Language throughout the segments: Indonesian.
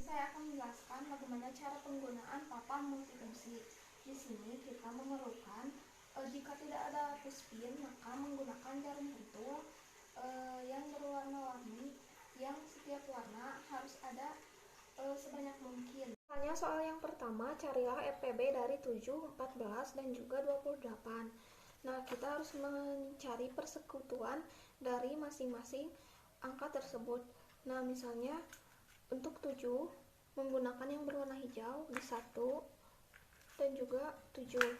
saya akan menjelaskan bagaimana cara penggunaan papan multifungsi. Di sini kita memerlukan jika tidak ada puspin, maka menggunakan jarum pentul yang berwarna-warni, yang setiap warna harus ada sebanyak mungkin. Misalnya soal yang pertama, carilah FPB dari 7, 14, dan juga 28. Nah, kita harus mencari persekutuan dari masing-masing angka tersebut. Nah, misalnya untuk 7 menggunakan yang berwarna hijau di 1 dan juga 7.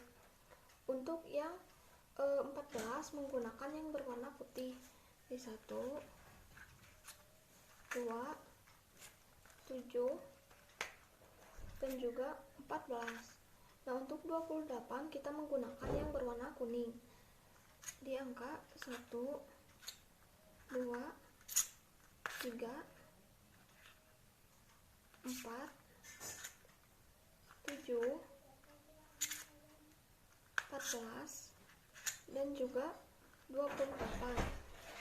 Untuk yang 14 menggunakan yang berwarna putih di 1, 2, 7, dan juga 14. Nah, untuk 28 kita menggunakan yang berwarna kuning di angka 1, 2, 3, 4, 7, 14, dan juga 28.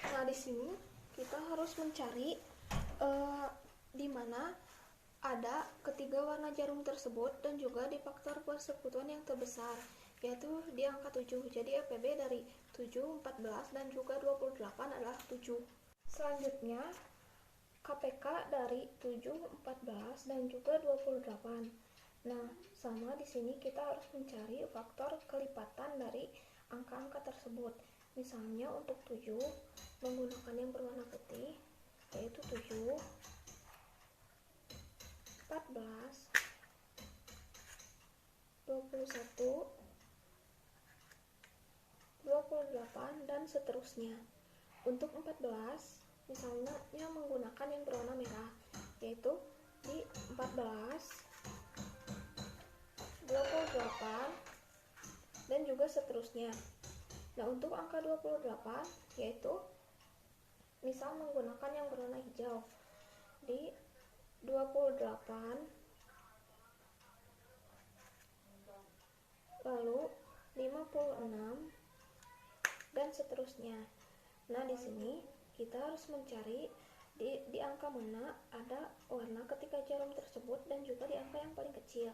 Nah, di sini kita harus mencari di mana ada ketiga warna jarum tersebut dan juga di faktor persekutuan yang terbesar, yaitu di angka 7. Jadi FPB dari 7, 14, dan juga 28 adalah 7. Selanjutnya KPK dari 7, 14, dan juga 28. Nah, sama di sini kita harus mencari faktor kelipatan dari angka-angka tersebut. Misalnya untuk 7 menggunakan yang berwarna putih, yaitu 7, 14, 21, 28, dan seterusnya. Untuk 14 misalnya menggunakan yang berwarna merah, yaitu di 14, 28, dan juga seterusnya. Nah, untuk angka 28 yaitu misal menggunakan yang berwarna hijau di 28, lalu 56, dan seterusnya. Nah, di sini kita harus mencari di angka mana ada warna ketika jarum tersebut dan juga di angka yang paling kecil,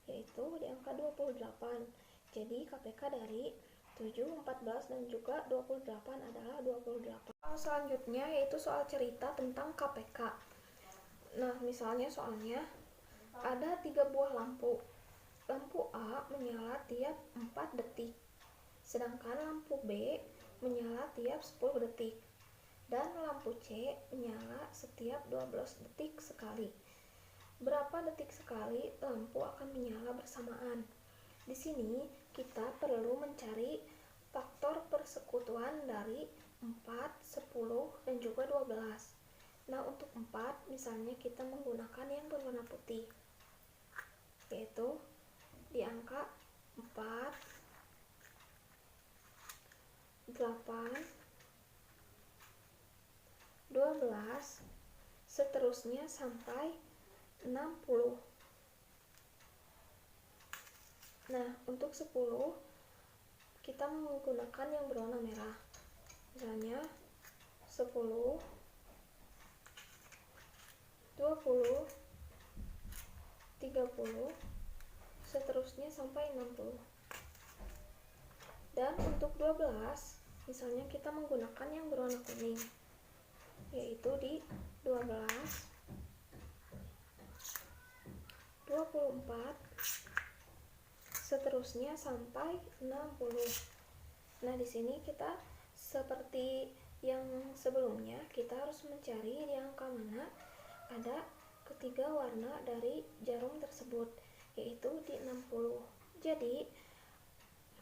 yaitu di angka 28. Jadi KPK dari 7, 14, dan juga 28 adalah 28. Soal selanjutnya yaitu soal cerita tentang KPK. Nah, misalnya soalnya ada 3 buah lampu. Lampu A menyala tiap 4 detik, sedangkan lampu B menyala tiap 10 detik, dan lampu C menyala setiap 12 detik sekali. Berapa detik sekali lampu akan menyala bersamaan? Di sini kita perlu mencari faktor persekutuan dari 4, 10, dan juga 12. Nah, untuk 4 misalnya kita menggunakan yang berwarna putih, yaitu di angka 4, 8, 12, seterusnya sampai 60. Nah, untuk 10 kita menggunakan yang berwarna merah. Misalnya 10, 20, 30, seterusnya sampai 60. Dan untuk 12 misalnya kita menggunakan yang berwarna kuning, yaitu di 12, 24, seterusnya sampai 60. Nah, di sini kita seperti yang sebelumnya, kita harus mencari di angka mana ada ketiga warna dari jarum tersebut, yaitu di 60. Jadi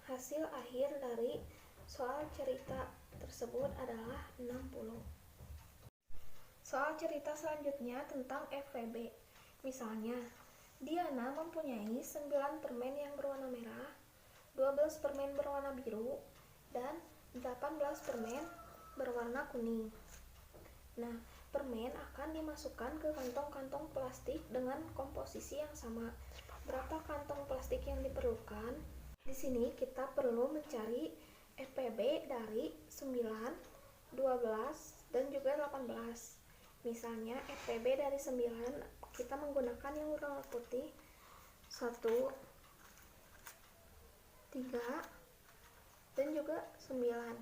hasil akhir dari soal cerita tersebut adalah 60. Soal cerita selanjutnya tentang FPB. Misalnya, Diana mempunyai 9 permen yang berwarna merah, 12 permen berwarna biru, dan 18 permen berwarna kuning. Nah, permen akan dimasukkan ke kantong-kantong plastik dengan komposisi yang sama. Berapa kantong plastik yang diperlukan? Di sini kita perlu mencari FPB dari 9, 12, dan juga 18. Misalnya FPB dari 9 kita menggunakan yang warna putih 1, 3, dan juga 9.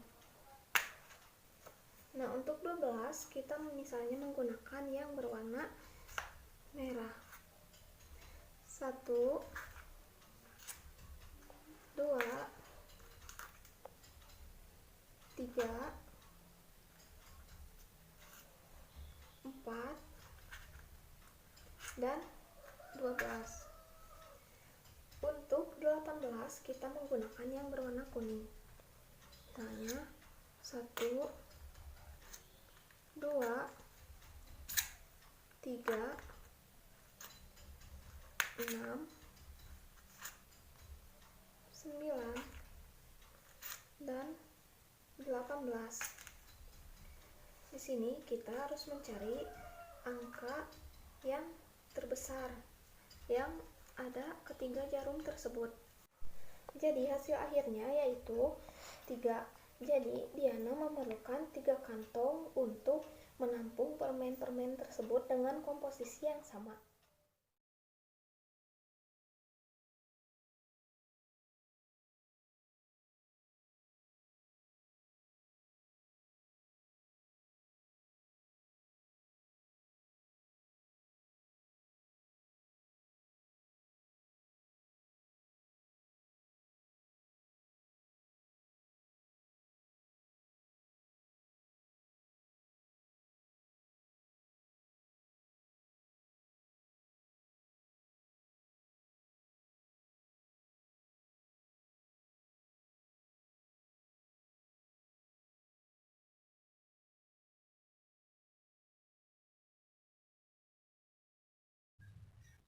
Nah, untuk 12 kita misalnya menggunakan yang berwarna merah. 1, 2, 3, 4, dan 12. Untuk 18 kita menggunakan yang berwarna kuning. Misalnya 1, 2, 3, 6, 9, dan 18. Di sini kita harus mencari angka yang terbesar yang ada ketiga jarum tersebut. Jadi hasil akhirnya yaitu 3. Jadi Diana memerlukan 3 kantong untuk menampung permen-permen tersebut dengan komposisi yang sama.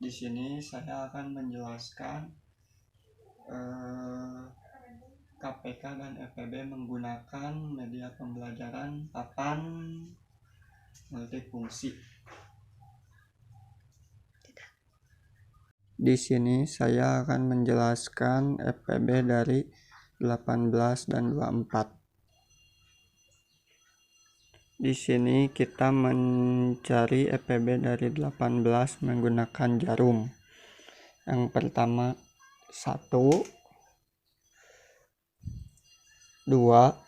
Di sini saya akan menjelaskan KPK dan FEB menggunakan media pembelajaran papan multifungsi. Di sini saya akan menjelaskan FEB dari 18 dan 24. Di sini kita mencari FEB dari 18 menggunakan jarum. Yang pertama 1, 2,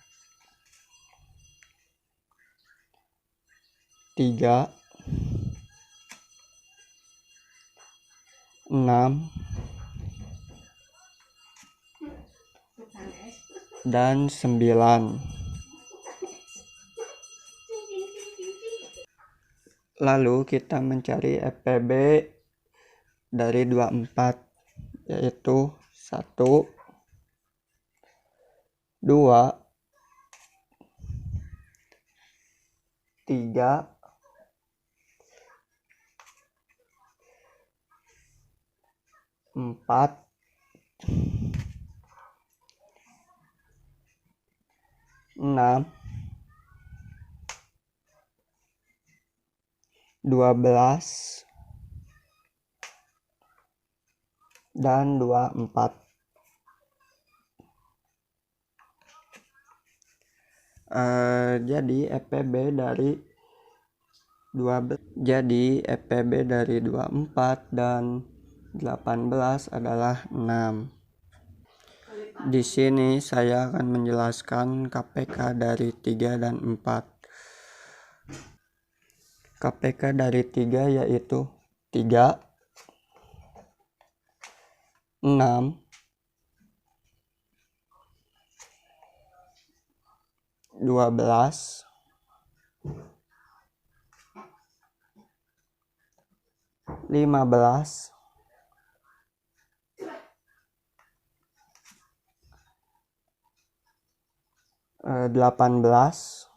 3, 6, dan 9. Lalu kita mencari FEB dari 24, yaitu 1, 2, 3, 4, 6, 12, dan 24. Jadi FEB dari 24 dan 18 adalah 6. Di sini saya akan menjelaskan KPK dari 3 dan 4. KPK dari 3 yaitu 3, 6, 12, 15, 18,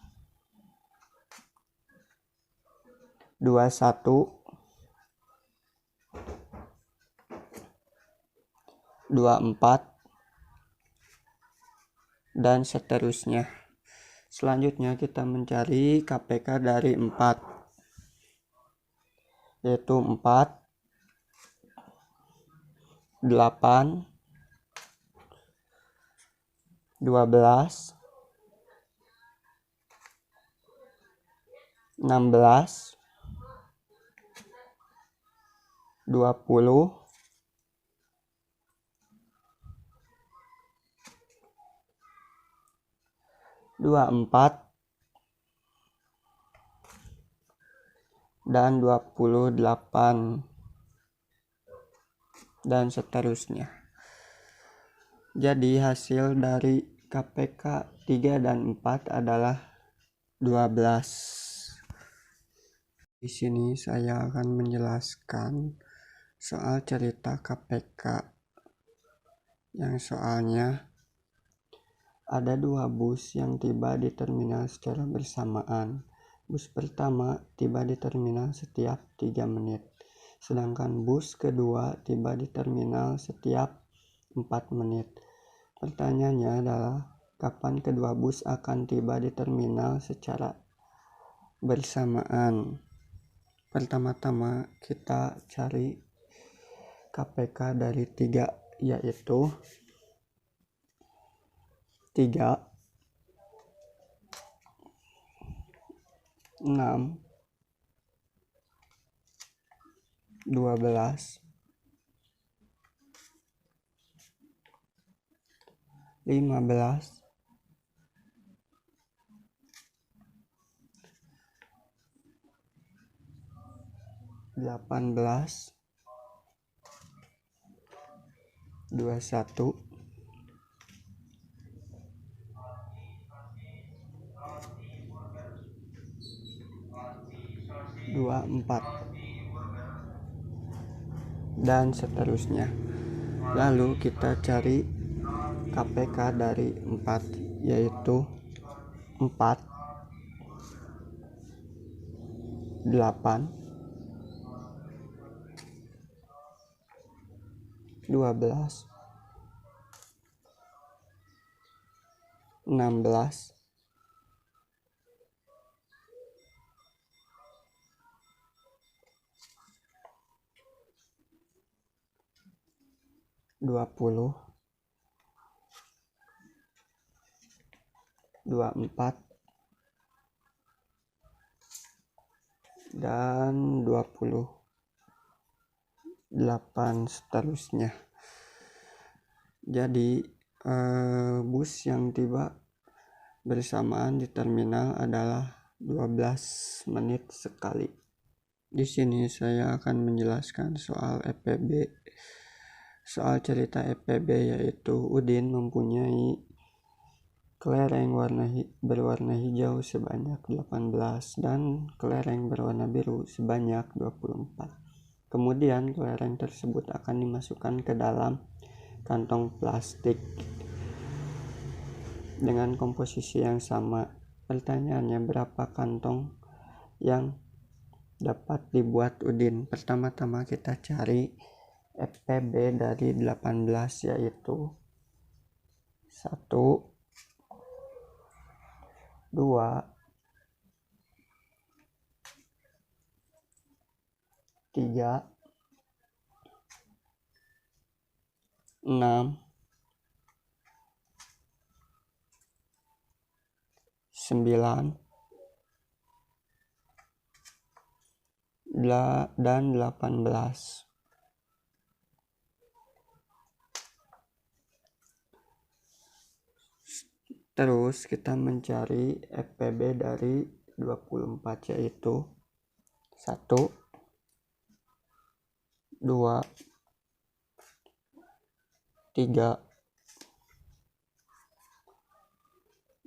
21, 24, dan seterusnya. Selanjutnya kita mencari KPK dari 4, yaitu 4, 8, 12, 16, 20, 24, dan 28, dan seterusnya. Jadi hasil dari KPK 3 dan 4 adalah 12. Di sini saya akan menjelaskan soal cerita KPK yang soalnya ada 2 bus yang tiba di terminal secara bersamaan. Bus pertama tiba di terminal setiap 3 menit, sedangkan bus kedua tiba di terminal setiap 4 menit. Pertanyaannya adalah kapan kedua bus akan tiba di terminal secara bersamaan. Pertama-tama kita cari KPK dari 3, yaitu 3, 6, 12, 15, 18, 21, 24, dan seterusnya. Lalu kita cari KPK dari 4, yaitu 4, 8, 12, 16, 20, 24, dan 28 seterusnya. Jadi bus yang tiba bersamaan di terminal adalah 12 menit sekali. Di sini saya akan menjelaskan soal EPB. Soal cerita EPB yaitu Udin mempunyai kelereng berwarna hijau sebanyak 18 dan kelereng berwarna biru sebanyak 24. Kemudian kelereng tersebut akan dimasukkan ke dalam kantong plastik dengan komposisi yang sama. Pertanyaannya, berapa kantong yang dapat dibuat Udin? Pertama-tama kita cari EPB dari 18, yaitu 1, 2, 3, 6, 9, dan 18. Terus kita mencari EPB dari 24, yaitu 1, 2, 3,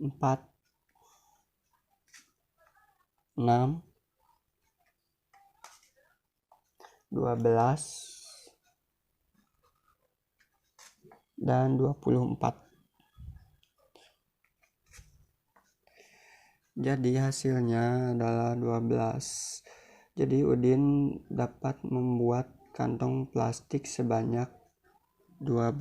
4, 6, 12, dan 24. Jadi hasilnya adalah 12. Jadi Udin dapat membuat kantong plastik sebanyak 12.